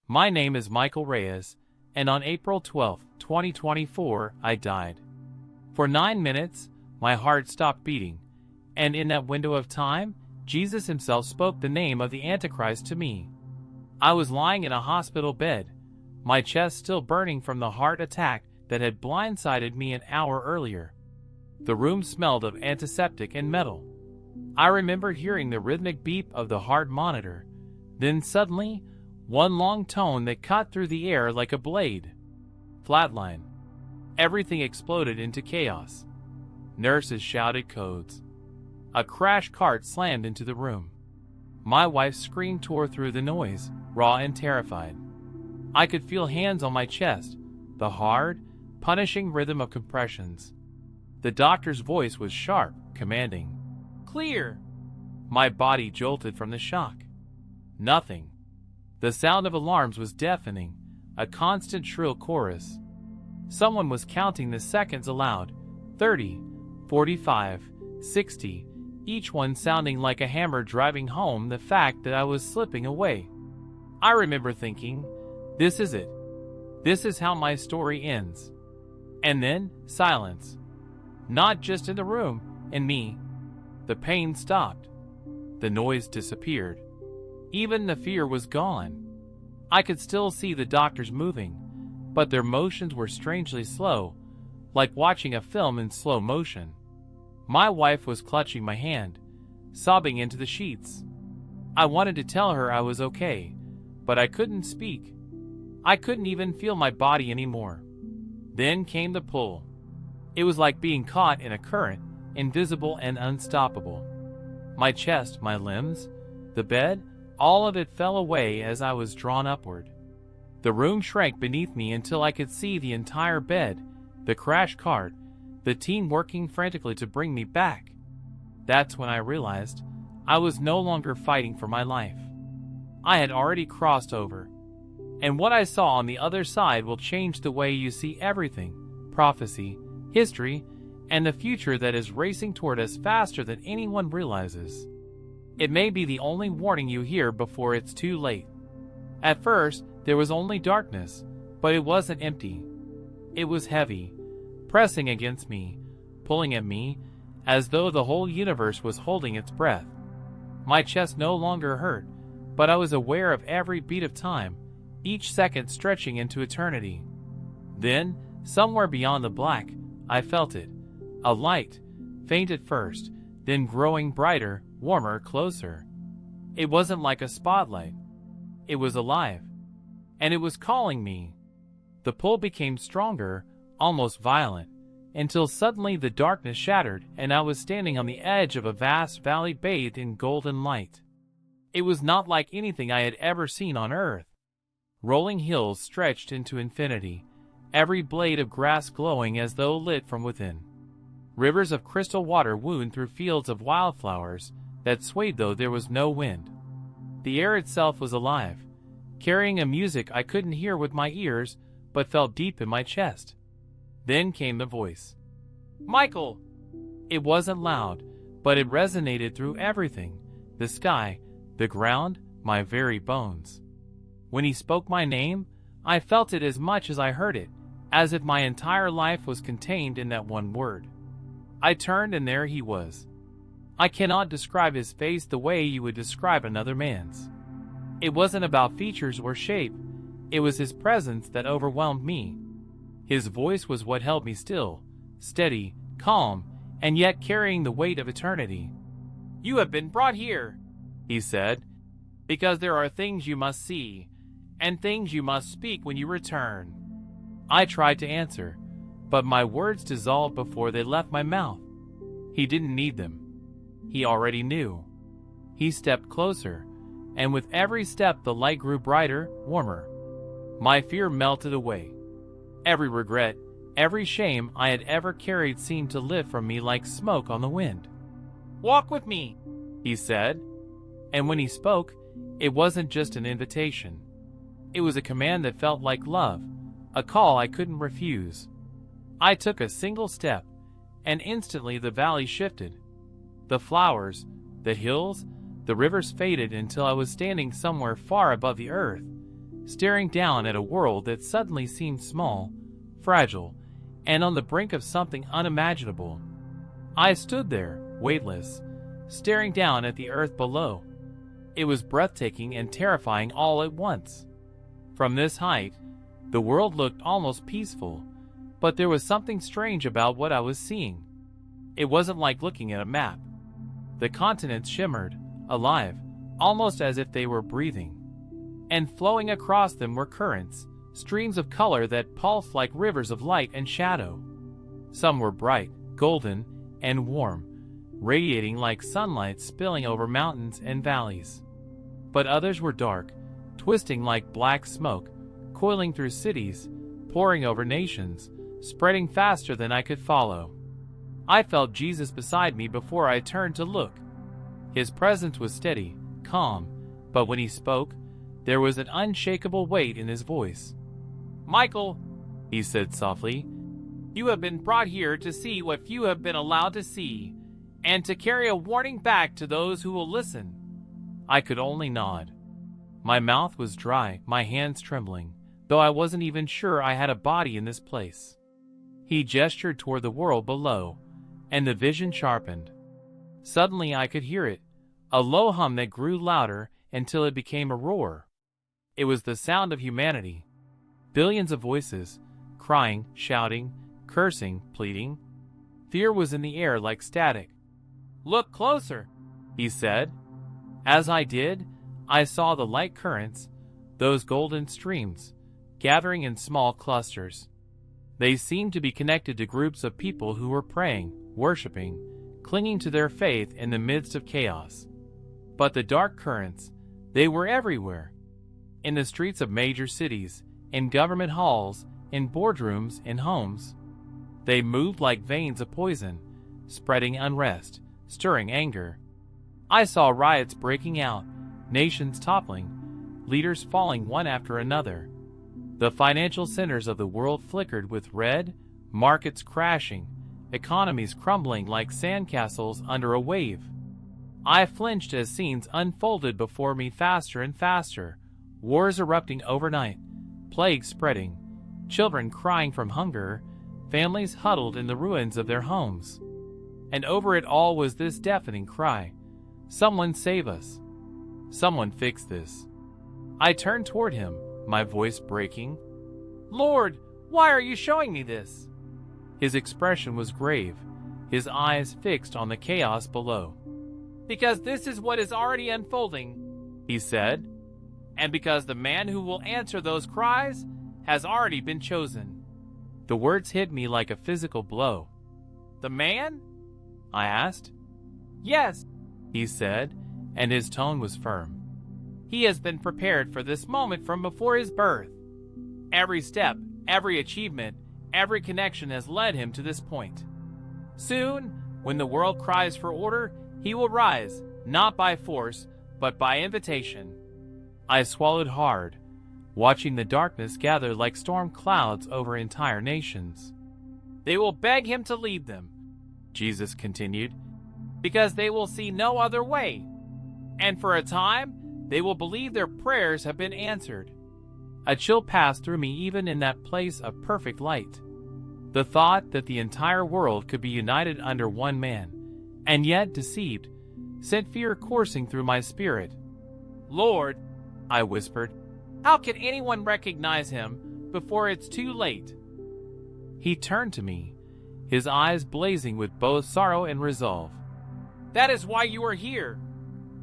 My name is Michael Reyes, and on April 12, 2024, I died. For 9 minutes, my heart stopped beating, and in that window of time, Jesus himself spoke the name of the Antichrist to me. I was lying in a hospital bed, my chest still burning from the heart attack that had blindsided me an hour earlier. The room smelled of antiseptic and metal. I remembered hearing the rhythmic beep of the heart monitor, then suddenly, one long tone that cut through the air like a blade. Flatline. Everything exploded into chaos. Nurses shouted codes. A crash cart slammed into the room. My wife's scream tore through the noise, raw and terrified. I could feel hands on my chest, the hard, punishing rhythm of compressions. The doctor's voice was sharp, commanding. Clear! My body jolted from the shock. Nothing. The sound of alarms was deafening, a constant shrill chorus. Someone was counting the seconds aloud, 30, 45, 60, each one sounding like a hammer driving home the fact that I was slipping away. I remember thinking, this is it. This is how my story ends. And then, silence. Not just in the room, in me. The pain stopped. The noise disappeared. Even the fear was gone. I could still see the doctors moving, but their motions were strangely slow, like watching a film in slow motion. My wife was clutching my hand, sobbing into the sheets. I wanted to tell her I was okay, but I couldn't speak. I couldn't even feel my body anymore. Then came the pull. It was like being caught in a current, invisible and unstoppable. My chest, my limbs, the bed, all of it fell away as I was drawn upward. The room shrank beneath me until I could see the entire bed, the crash cart, the team working frantically to bring me back. That's when I realized I was no longer fighting for my life. I had already crossed over. And what I saw on the other side will change the way you see everything, prophecy, history, and the future that is racing toward us faster than anyone realizes. It may be the only warning you hear before it's too late. At first, there was only darkness, but it wasn't empty. It was heavy, pressing against me, pulling at me, as though the whole universe was holding its breath. My chest no longer hurt, but I was aware of every beat of time, each second stretching into eternity. Then, somewhere beyond the black, I felt it. A light, faint at first, then growing brighter, warmer, closer. It wasn't like a spotlight. It was alive. And it was calling me. The pull became stronger, almost violent, until suddenly the darkness shattered and I was standing on the edge of a vast valley bathed in golden light. It was not like anything I had ever seen on earth. Rolling hills stretched into infinity, every blade of grass glowing as though lit from within. Rivers of crystal water wound through fields of wildflowers that swayed though there was no wind. The air itself was alive, carrying a music I couldn't hear with my ears but felt deep in my chest. Then came the voice. Michael! It wasn't loud, but it resonated through everything, the sky, the ground, my very bones. When he spoke my name, I felt it as much as I heard it, as if my entire life was contained in that one word. I turned and there he was. I cannot describe his face the way you would describe another man's. It wasn't about features or shape, it was his presence that overwhelmed me. His voice was what held me still, steady, calm, and yet carrying the weight of eternity. You have been brought here, he said, because there are things you must see, and things you must speak when you return. I tried to answer, but my words dissolved before they left my mouth. He didn't need them. He already knew. He stepped closer, and with every step the light grew brighter, warmer. My fear melted away. Every regret, every shame I had ever carried seemed to lift from me like smoke on the wind. Walk with me, he said. And when he spoke, it wasn't just an invitation. It was a command that felt like love, a call I couldn't refuse. I took a single step, and instantly the valley shifted. The flowers, the hills, the rivers faded until I was standing somewhere far above the earth, staring down at a world that suddenly seemed small, fragile, and on the brink of something unimaginable. I stood there, weightless, staring down at the earth below. It was breathtaking and terrifying all at once. From this height, the world looked almost peaceful, but there was something strange about what I was seeing. It wasn't like looking at a map. The continents shimmered, alive, almost as if they were breathing. And flowing across them were currents, streams of color that pulsed like rivers of light and shadow. Some were bright, golden, and warm, radiating like sunlight spilling over mountains and valleys. But others were dark, twisting like black smoke, coiling through cities, pouring over nations, spreading faster than I could follow. I felt Jesus beside me before I turned to look. His presence was steady, calm, but when he spoke, there was an unshakable weight in his voice. "Michael," he said softly, "you have been brought here to see what few have been allowed to see, and to carry a warning back to those who will listen." I could only nod. My mouth was dry, my hands trembling, though I wasn't even sure I had a body in this place. He gestured toward the world below, and the vision sharpened. Suddenly I could hear it, a low hum that grew louder until it became a roar. It was the sound of humanity. Billions of voices, crying, shouting, cursing, pleading. Fear was in the air like static. "Look closer," he said. As I did, I saw the light currents, those golden streams, gathering in small clusters. They seemed to be connected to groups of people who were praying, worshiping, clinging to their faith in the midst of chaos. But the dark currents, they were everywhere. In the streets of major cities, in government halls, in boardrooms, in homes. They moved like veins of poison, spreading unrest, stirring anger. I saw riots breaking out, nations toppling, leaders falling one after another. The financial centers of the world flickered with red, markets crashing, economies crumbling like sandcastles under a wave. I flinched as scenes unfolded before me faster and faster, wars erupting overnight, plagues spreading, children crying from hunger, families huddled in the ruins of their homes. And over it all was this deafening cry, "Someone save us. Someone fix this." I turned toward him, my voice breaking. "Lord, why are you showing me this?" His expression was grave, his eyes fixed on the chaos below. "Because this is what is already unfolding," he said, "and because the man who will answer those cries has already been chosen." The words hit me like a physical blow. "The man?" I asked. "Yes," he said, and his tone was firm. "He has been prepared for this moment from before his birth. Every step, every achievement, every connection has led him to this point. Soon, when the world cries for order, he will rise, not by force, but by invitation." I swallowed hard, watching the darkness gather like storm clouds over entire nations. "They will beg him to lead them," Jesus continued, "because they will see no other way. And for a time, they will believe their prayers have been answered." A chill passed through me even in that place of perfect light. The thought that the entire world could be united under one man, and yet deceived, sent fear coursing through my spirit. "Lord," I whispered, "how can anyone recognize him before it's too late?" He turned to me, his eyes blazing with both sorrow and resolve. "That is why you are here,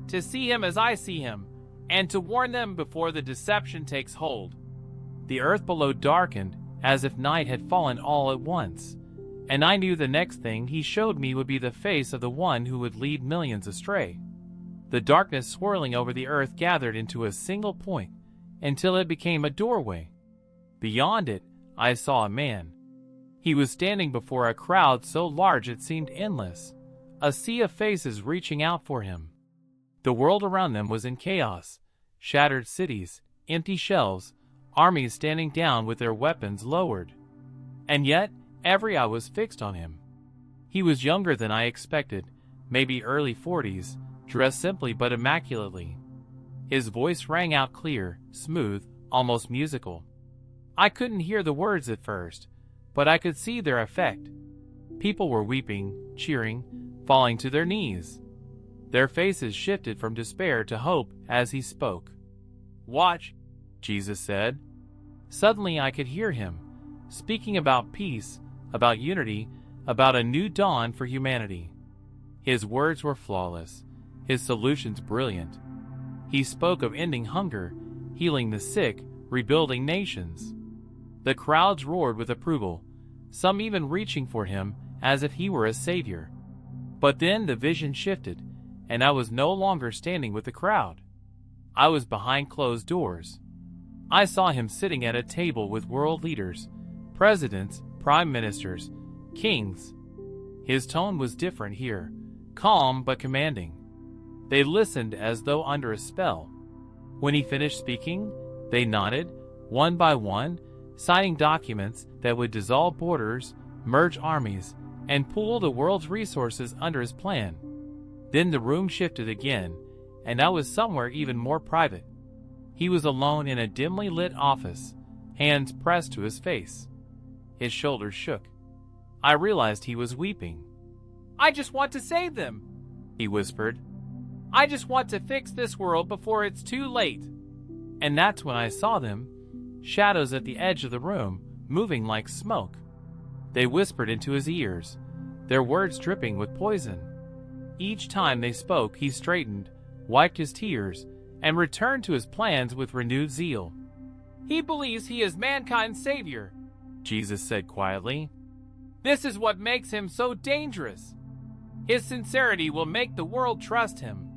to see him as I see him, and to warn them before the deception takes hold." The earth below darkened, as if night had fallen all at once, and I knew the next thing he showed me would be the face of the one who would lead millions astray. The darkness swirling over the earth gathered into a single point, until it became a doorway. Beyond it, I saw a man. He was standing before a crowd so large it seemed endless, a sea of faces reaching out for him. The world around them was in chaos, shattered cities, empty shelves, armies standing down with their weapons lowered. And yet, every eye was fixed on him. He was younger than I expected, maybe early 40s, dressed simply but immaculately. His voice rang out clear, smooth, almost musical. I couldn't hear the words at first, but I could see their effect. People were weeping, cheering, falling to their knees. Their faces shifted from despair to hope as he spoke. "Watch," Jesus said. Suddenly I could hear him, speaking about peace, about unity, about a new dawn for humanity. His words were flawless, his solutions brilliant. He spoke of ending hunger, healing the sick, rebuilding nations. The crowds roared with approval, some even reaching for him as if he were a savior. But then the vision shifted, and I was no longer standing with the crowd. I was behind closed doors. I saw him sitting at a table with world leaders, presidents, prime ministers, kings. His tone was different here, calm but commanding. They listened as though under a spell. When he finished speaking, they nodded, one by one, signing documents that would dissolve borders, merge armies, and pool the world's resources under his plan. Then the room shifted again, and I was somewhere even more private. He was alone in a dimly lit office, hands pressed to his face. His shoulders shook. I realized he was weeping. "I just want to save them," he whispered. "I just want to fix this world before it's too late." And that's when I saw them, shadows at the edge of the room, moving like smoke. They whispered into his ears, their words dripping with poison. Each time they spoke, he straightened, wiped his tears, and returned to his plans with renewed zeal. "He believes he is mankind's savior," Jesus said quietly. "This is what makes him so dangerous. His sincerity will make the world trust him.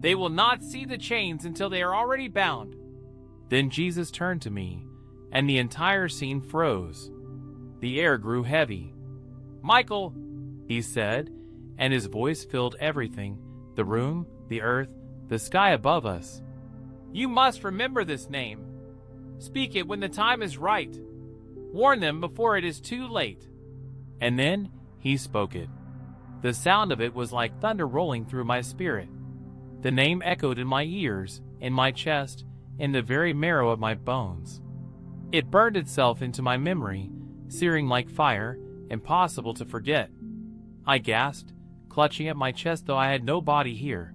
They will not see the chains until they are already bound." Then Jesus turned to me, and the entire scene froze. The air grew heavy. "Michael," he said, and his voice filled everything, the room, the earth, the sky above us. "You must remember this name. Speak it when the time is right. Warn them before it is too late." And then he spoke it. The sound of it was like thunder rolling through my spirit. The name echoed in my ears, in my chest, in the very marrow of my bones. It burned itself into my memory, searing like fire, impossible to forget. I gasped, clutching at my chest though I had no body here.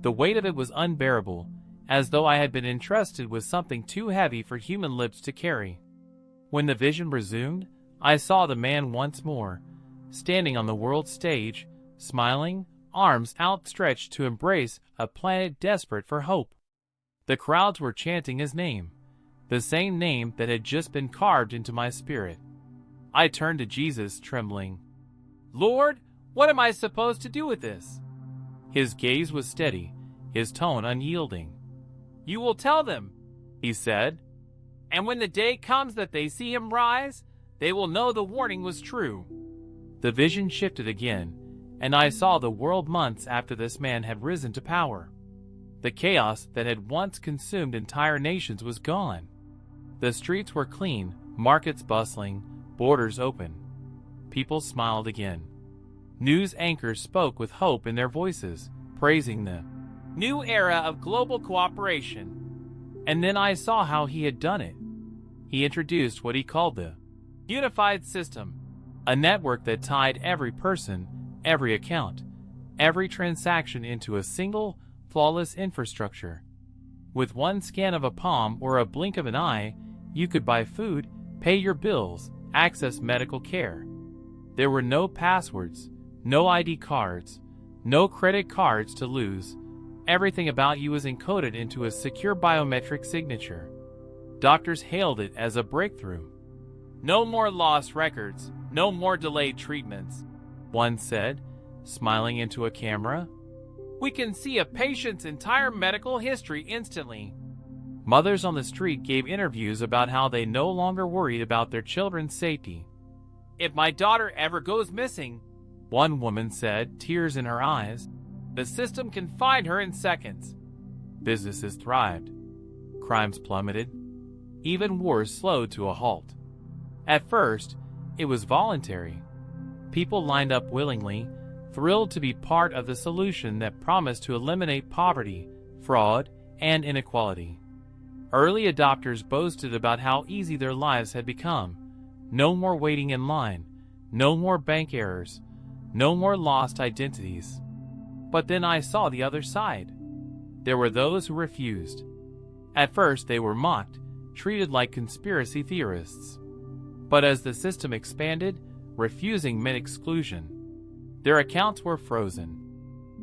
The weight of it was unbearable, as though I had been entrusted with something too heavy for human lips to carry. When the vision resumed, I saw the man once more, standing on the world stage, smiling, arms outstretched to embrace a planet desperate for hope. The crowds were chanting his name, the same name that had just been carved into my spirit. I turned to Jesus, trembling. "Lord, what am I supposed to do with this?" His gaze was steady, his tone unyielding. "You will tell them," he said. "And when the day comes that they see him rise, they will know the warning was true." The vision shifted again, and I saw the world months after this man had risen to power. The chaos that had once consumed entire nations was gone. The streets were clean, markets bustling, borders open. People smiled again. News anchors spoke with hope in their voices, praising the new era of global cooperation. And then I saw how he had done it. He introduced what he called the unified system, a network that tied every person, every account, every transaction into a single, flawless infrastructure. With one scan of a palm or a blink of an eye, you could buy food, pay your bills, access medical care. There were no passwords, no ID cards, no credit cards to lose. Everything about you was encoded into a secure biometric signature. Doctors hailed it as a breakthrough. "No more lost records, no more delayed treatments," one said, smiling into a camera. "We can see a patient's entire medical history instantly." Mothers on the street gave interviews about how they no longer worried about their children's safety. "If my daughter ever goes missing," one woman said, tears in her eyes, "the system can find her in seconds." Businesses thrived. Crimes plummeted. Even wars slowed to a halt. At first, it was voluntary. People lined up willingly, thrilled to be part of the solution that promised to eliminate poverty, fraud, and inequality. Early adopters boasted about how easy their lives had become. No more waiting in line, no more bank errors, no more lost identities. But then I saw the other side. There were those who refused. At first they were mocked, treated like conspiracy theorists. But as the system expanded, refusing meant exclusion. Their accounts were frozen.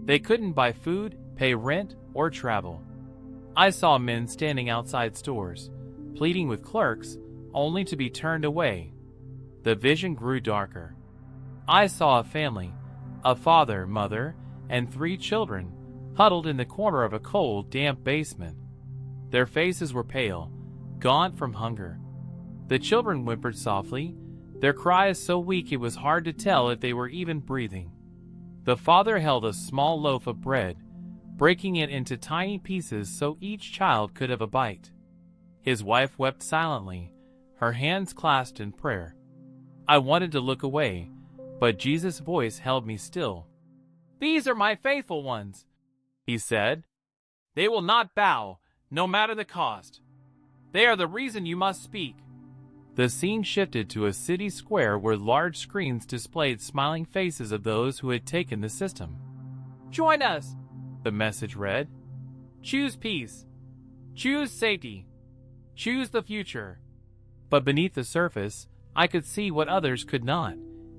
They couldn't buy food, pay rent, or travel. I saw men standing outside stores, pleading with clerks, only to be turned away. The vision grew darker. I saw a family, a father, mother, and 3 children, huddled in the corner of a cold, damp basement. Their faces were pale, gaunt from hunger. The children whimpered softly, their cries so weak it was hard to tell if they were even breathing. The father held a small loaf of bread, breaking it into tiny pieces so each child could have a bite. His wife wept silently, her hands clasped in prayer. I wanted to look away, but Jesus' voice held me still. "These are my faithful ones," he said. "They will not bow, no matter the cost. They are the reason you must speak." The scene shifted to a city square where large screens displayed smiling faces of those who had taken the system. "Join us," the message read. "Choose peace. Choose safety. Choose the future." But beneath the surface, I could see what others could not.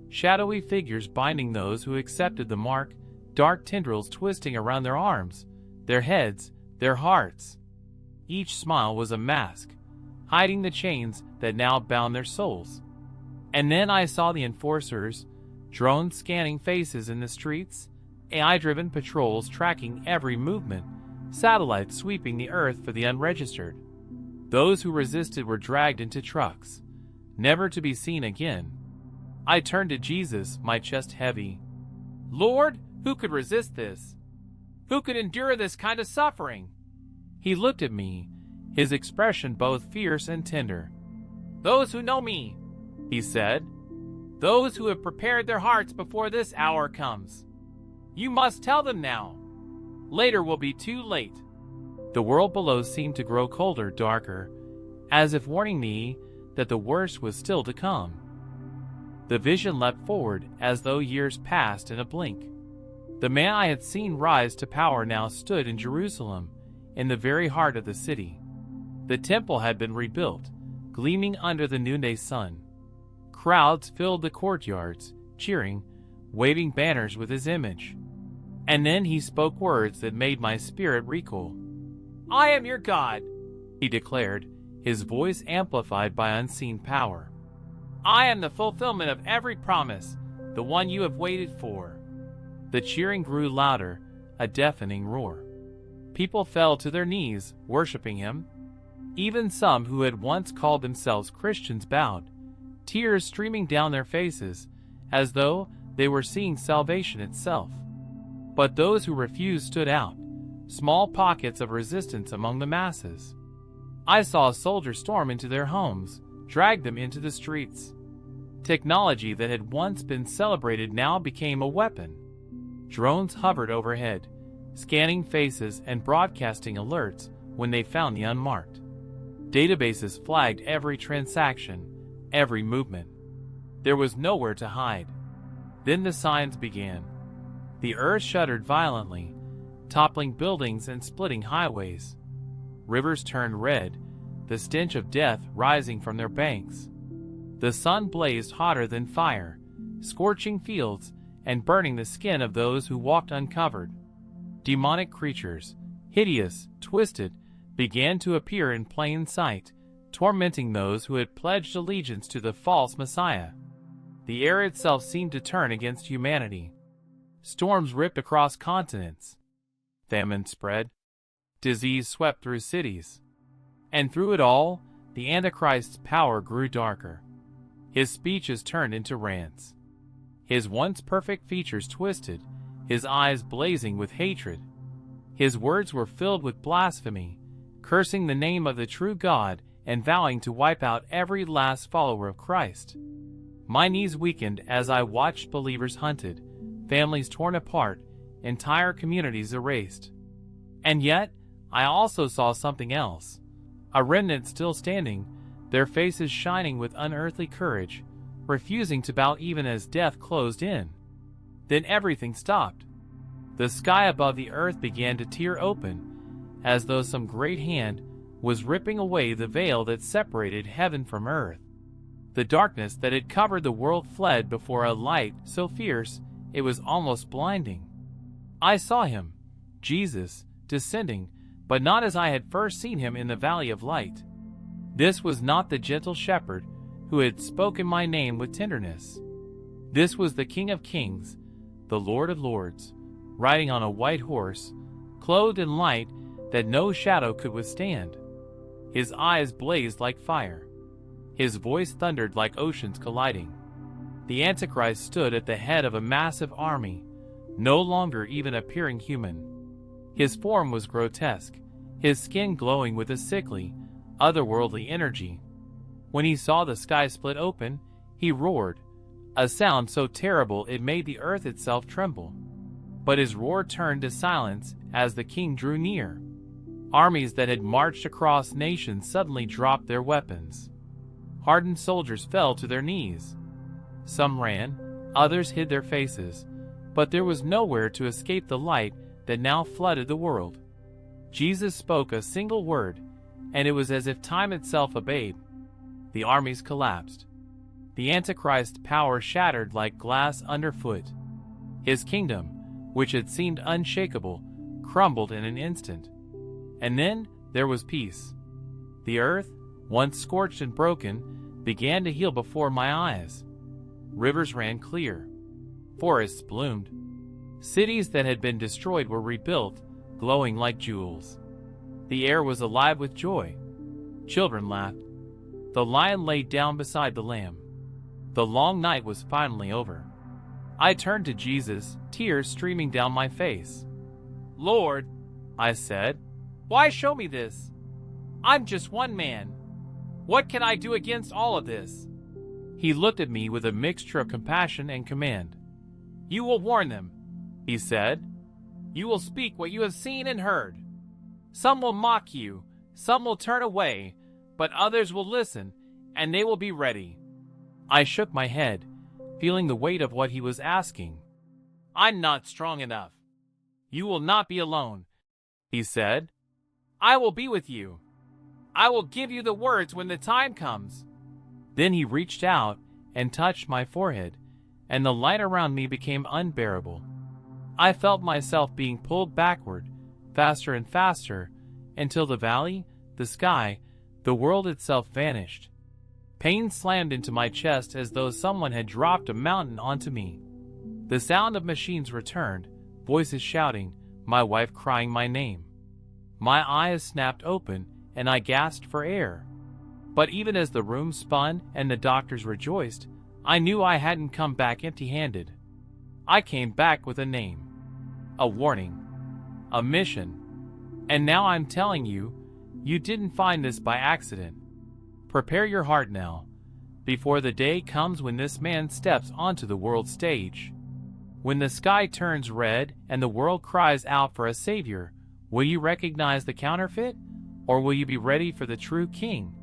Shadowy figures binding those who accepted the mark, dark tendrils twisting around their arms, their heads, their hearts. Each smile was a mask, hiding the chains that now bound their souls. And then I saw the enforcers, drones scanning faces in the streets, AI-driven patrols tracking every movement, satellites sweeping the earth for the unregistered. Those who resisted were dragged into trucks, never to be seen again. I turned to Jesus, my chest heavy. "Lord, who could resist this? Who could endure this kind of suffering?" He looked at me, his expression both fierce and tender. "Those who know me," he said. "Those who have prepared their hearts before this hour comes. You must tell them now. Later will be too late." The world below seemed to grow colder, darker, as if warning me that the worst was still to come. The vision leapt forward as though years passed in a blink. The man I had seen rise to power now stood in Jerusalem, in the very heart of the city. The temple had been rebuilt, gleaming under the noonday sun. Crowds filled the courtyards, cheering, waving banners with his image. And then he spoke words that made my spirit recoil. "I am your God," he declared, his voice amplified by unseen power. "I am the fulfillment of every promise, the one you have waited for." The cheering grew louder, a deafening roar. People fell to their knees, worshiping him. Even some who had once called themselves Christians bowed, tears streaming down their faces, as though they were seeing salvation itself. But those who refused stood out, small pockets of resistance among the masses. I saw a soldier storm into their homes, drag them into the streets. Technology that had once been celebrated now became a weapon. Drones hovered overhead, scanning faces and broadcasting alerts when they found the unmarked. Databases flagged every transaction, every movement. There was nowhere to hide. Then the signs began. The earth shuddered violently, toppling buildings and splitting highways. Rivers turned red, the stench of death rising from their banks. The sun blazed hotter than fire, scorching fields and burning the skin of those who walked uncovered. Demonic creatures, hideous, twisted, began to appear in plain sight, tormenting those who had pledged allegiance to the false Messiah. The air itself seemed to turn against humanity. Storms ripped across continents. Famine spread. Disease swept through cities. And through it all, the Antichrist's power grew darker. His speeches turned into rants. His once perfect features twisted, his eyes blazing with hatred. His words were filled with blasphemy, cursing the name of the true God and vowing to wipe out every last follower of Christ. My knees weakened as I watched believers hunted, families torn apart, entire communities erased. And yet, I also saw something else. a remnant still standing, their faces shining with unearthly courage, refusing to bow even as death closed in. Then everything stopped. The sky above the earth began to tear open, as though some great hand was ripping away the veil that separated heaven from earth. The darkness that had covered the world fled before a light so fierce it was almost blinding. I saw him, Jesus, descending, but not as I had first seen him in the valley of light. This was not the gentle shepherd who had spoken my name with tenderness. This was the King of Kings, the Lord of Lords, riding on a white horse, clothed in light that no shadow could withstand. His eyes blazed like fire. His voice thundered like oceans colliding. The Antichrist stood at the head of a massive army, no longer even appearing human. His form was grotesque, his skin glowing with a sickly, otherworldly energy. When he saw the sky split open, he roared, a sound so terrible it made the earth itself tremble. But his roar turned to silence as the king drew near. Armies that had marched across nations suddenly dropped their weapons. Hardened soldiers fell to their knees. Some ran, others hid their faces, but there was nowhere to escape the light that now flooded the world. Jesus spoke a single word, and it was as if time itself obeyed. The armies collapsed. The Antichrist's power shattered like glass underfoot. His kingdom, which had seemed unshakable, crumbled in an instant. And then there was peace. The earth, once scorched and broken, began to heal before my eyes. Rivers ran clear. Forests bloomed. Cities that had been destroyed were rebuilt, glowing like jewels. The air was alive with joy. Children laughed. The lion laid down beside the lamb. The long night was finally over. I turned to Jesus, tears streaming down my face. "Lord," I said, "why show me this? I'm just one man. What can I do against all of this?" He looked at me with a mixture of compassion and command. "You will warn them," he said. "You will speak what you have seen and heard. Some will mock you, some will turn away, but others will listen, and they will be ready." I shook my head, feeling the weight of what he was asking. "I'm not strong enough." "You will not be alone," he said. "I will be with you. I will give you the words when the time comes." Then he reached out and touched my forehead, and the light around me became unbearable. I felt myself being pulled backward, faster and faster, until the valley, the sky, the world itself vanished. Pain slammed into my chest as though someone had dropped a mountain onto me. The sound of machines returned, voices shouting, my wife crying my name. My eyes snapped open, and I gasped for air. But even as the room spun and the doctors rejoiced, I knew I hadn't come back empty-handed. I came back with a name, a warning, a mission. And now I'm telling you, you didn't find this by accident. Prepare your heart now, before the day comes when this man steps onto the world stage. When the sky turns red and the world cries out for a savior, will you recognize the counterfeit, or will you be ready for the true king?